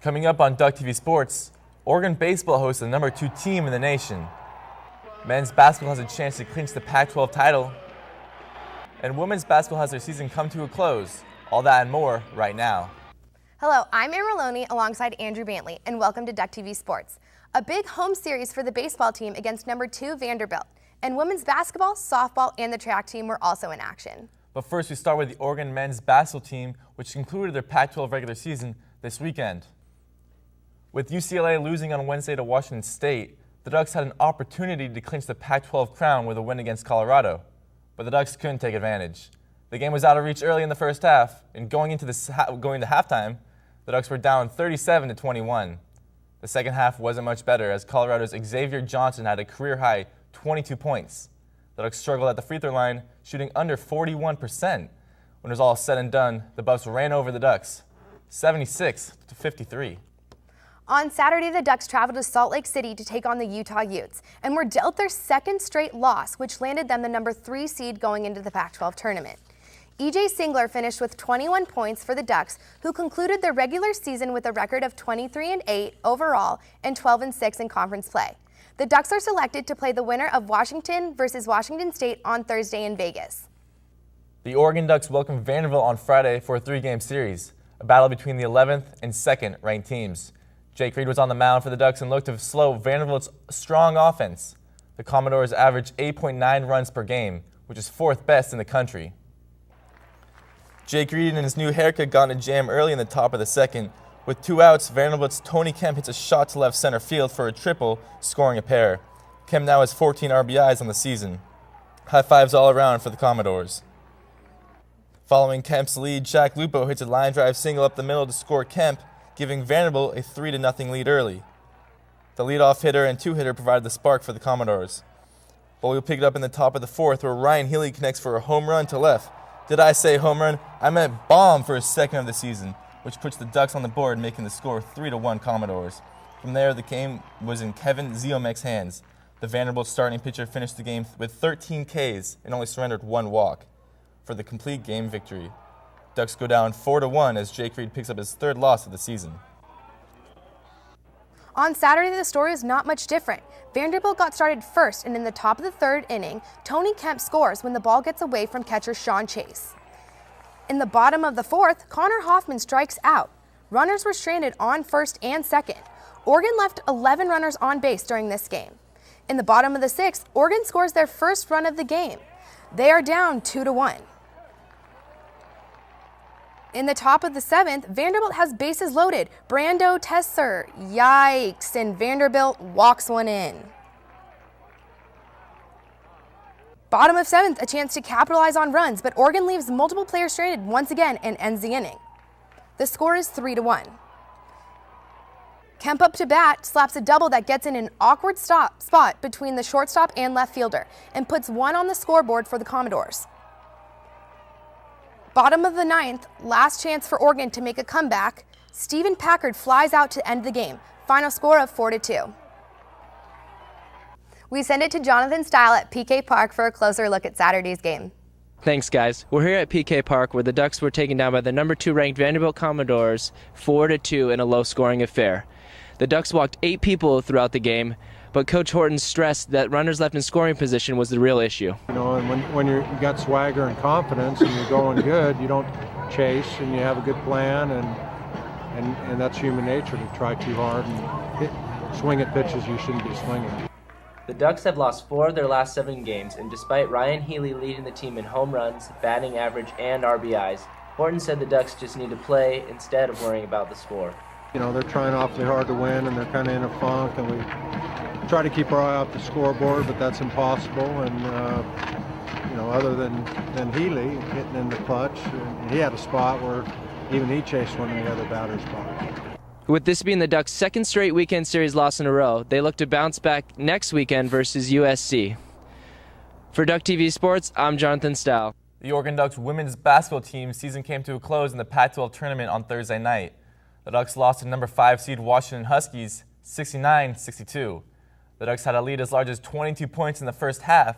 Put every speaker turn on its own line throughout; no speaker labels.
Coming up on DuckTV Sports, Oregon baseball hosts the #2 team in the nation. Men's basketball has a chance to clinch the Pac-12 title. And women's basketball has their season come to a close. All that and more right now.
Hello, I'm Erin Maloney alongside Andrew Bantley, and welcome to DuckTV Sports. A big home series for the baseball team against #2 Vanderbilt. And women's basketball, softball, and the track team were also in action.
But first, we start with the Oregon men's basketball team, which concluded their Pac-12 regular season this weekend. With UCLA losing on Wednesday to Washington State, the Ducks had an opportunity to clinch the Pac-12 crown with a win against Colorado, but the Ducks couldn't take advantage. The game was out of reach early in the first half, and going to halftime, the Ducks were down 37-21. The second half wasn't much better as Colorado's Xavier Johnson had a career-high 22 points. The Ducks struggled at the free throw line, shooting under 41%. When it was all said and done, the Buffs ran over the Ducks, 76-53.
On Saturday, the Ducks traveled to Salt Lake City to take on the Utah Utes and were dealt their second straight loss, which landed them the #3 seed going into the Pac-12 tournament. E.J. Singler finished with 21 points for the Ducks, who concluded their regular season with a record of 23-8 overall and 12-6 in conference play. The Ducks are selected to play the winner of Washington versus Washington State on Thursday in Vegas.
The Oregon Ducks welcomed Vanderbilt on Friday for a 3-game series, a battle between the 11th and 2nd ranked teams. Jake Reed was on the mound for the Ducks and looked to slow Vanderbilt's strong offense. The Commodores averaged 8.9 runs per game, which is 4th best in the country. Jake Reed and his new haircut got in a jam early in the top of the second. With 2 outs, Vanderbilt's Tony Kemp hits a shot to left center field for a triple, scoring a pair. Kemp now has 14 RBIs on the season. High fives all around for the Commodores. Following Kemp's lead, Jack Lupo hits a line drive single up the middle to score Kemp, giving Vanderbilt a 3-0 lead early. The leadoff hitter and 2-hitter provided the spark for the Commodores. Boyle picked it up in the top of the 4th, where Ryan Healy connects for a home run to left. Did I say home run? I meant bomb for his second of the season, which puts the Ducks on the board, making the score 3-1 Commodores. From there, the game was in Kevin Ziomek's hands. The Vanderbilt starting pitcher finished the game with 13 Ks and only surrendered 1 walk for the complete game victory. Ducks go down 4-1 as Jake Reed picks up his 3rd loss of the season.
On Saturday, the story is not much different. Vanderbilt got started first, and in the top of the 3rd inning, Tony Kemp scores when the ball gets away from catcher Sean Chase. In the bottom of the 4th, Connor Hoffman strikes out. Runners were stranded on 1st and 2nd. Oregon left 11 runners on base during this game. In the bottom of the 6th, Oregon scores their first run of the game. They are down 2-1. In the top of the 7th, Vanderbilt has bases loaded. Brando Tesser, yikes, and Vanderbilt walks one in. Bottom of 7th, a chance to capitalize on runs, but Oregon leaves multiple players stranded once again and ends the inning. The score is 3-1. Kemp up to bat, slaps a double that gets in an awkward spot between the shortstop and left fielder and puts 1 on the scoreboard for the Commodores. Bottom of the 9th, last chance for Oregon to make a comeback. Stephen Packard flies out to end the game. Final score of 4-2. We send it to Jonathan Stile at PK Park for a closer look at Saturday's game.
Thanks, guys. We're here at PK Park where the Ducks were taken down by the #2 ranked Vanderbilt Commodores 4-2 in a low-scoring affair. The Ducks walked 8 people throughout the game, but Coach Horton stressed that runners left in scoring position was the real issue.
You know, and when you got swagger and confidence and you're going good, you don't chase and you have a good plan, and that's human nature to try too hard and swing at pitches you shouldn't be swinging.
The Ducks have lost 4 of their last 7 games, and despite Ryan Healy leading the team in home runs, batting average, and RBIs, Horton said the Ducks just need to play instead of worrying about the score.
You know, they're trying awfully hard to win, and they're kind of in a funk, and we try to keep our eye off the scoreboard, but that's impossible. And you know, other than Healy hitting in the clutch, he had a spot where even he chased one of the other batters' spots.
With this being the Ducks' 2nd straight weekend series loss in a row, they look to bounce back next weekend versus USC. For DuckTV Sports, I'm Jonathan Stile.
The Oregon Ducks women's basketball team season came to a close in the Pac-12 tournament on Thursday night. The Ducks lost to #5 seed Washington Huskies 69-62. The Ducks had a lead as large as 22 points in the first half,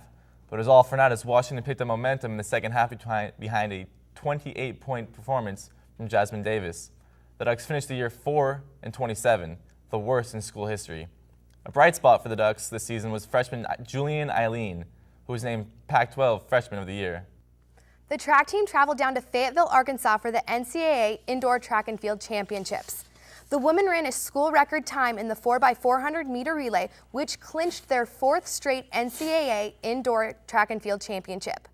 but it was all for naught as Washington picked up momentum in the second half behind a 28-point performance from Jasmine Davis. The Ducks finished the year 4-27, the worst in school history. A bright spot for the Ducks this season was freshman Julian Eileen, who was named Pac-12 Freshman of the Year.
The track team traveled down to Fayetteville, Arkansas for the NCAA Indoor Track and Field Championships. The women ran a school record time in the 4x400 meter relay, which clinched their 4th straight NCAA Indoor Track and Field Championship.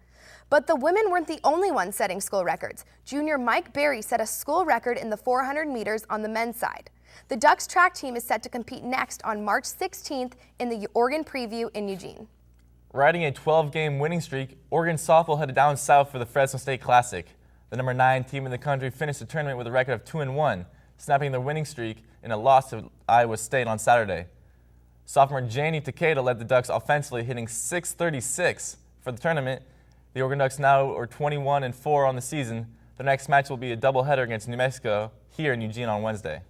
But the women weren't the only ones setting school records. Junior Mike Berry set a school record in the 400 meters on the men's side. The Ducks track team is set to compete next on March 16th in the Oregon Preview in Eugene.
Riding a 12-game winning streak, Oregon softball headed down south for the Fresno State Classic. The number 9 team in the country finished the tournament with a record of 2-1, snapping their winning streak in a loss to Iowa State on Saturday. Sophomore Janie Takeda led the Ducks offensively, hitting .636 for the tournament. The Oregon Ducks now are 21-4 on the season. Their next match will be a doubleheader against New Mexico here in Eugene on Wednesday.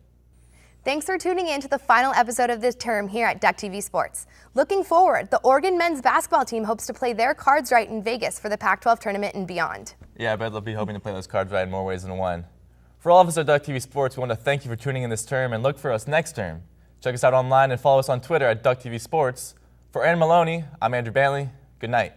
Thanks for tuning in to the final episode of this term here at DuckTV Sports. Looking forward, the Oregon men's basketball team hopes to play their cards right in Vegas for the Pac-12 tournament and beyond.
Yeah, I bet they'll be hoping to play those cards right in more ways than one. For all of us at DuckTV Sports, we want to thank you for tuning in this term and look for us next term. Check us out online and follow us on Twitter at DuckTV Sports. For Aaron Maloney, I'm Andrew Bantley. Good night.